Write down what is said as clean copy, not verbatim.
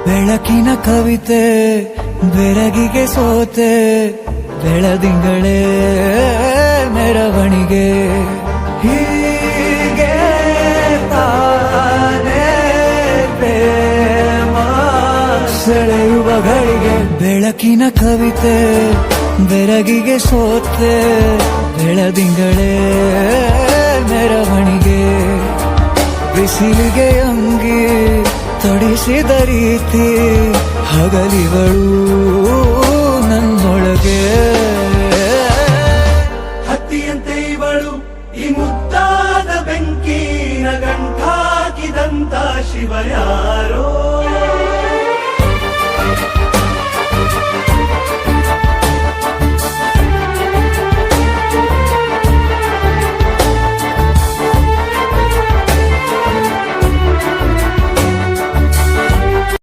ಬೆಳಕಿನ ಕವಿತೆ ಬೆರಗಿಗೆ ಸೋತೆ ಬೆಳದಿಂಗಳೇ ಮೆರವಣಿಗೆ ಹೀಗೆ ತಾನೇ ಪ್ರೇಮ ಸೆಳೆಯುವ ಗಳಿಗೆ ಬೆಳಕಿನ ಕವಿತೆ ಬೆರಗಿಗೆ ಸೋತೆ ಬೆಳದಿಂಗಳೇ ಮೆರವಣಿಗೆ ಬಿಸಿಲಿಗೆ ಅಂಗಿ ತೊಡಿಸಿದ ರೀತಿ ಹಗಲಿಗಳು ನನ್ನೊಳಗೆ ಹತ್ತಿಯಂತೆ ಇವಳು ಈ ಮುದ್ದಾದ ಬೆಂಕಿನ ಗಂಟಾಕಿದಂತ ಶಿವ ಯಾರೋ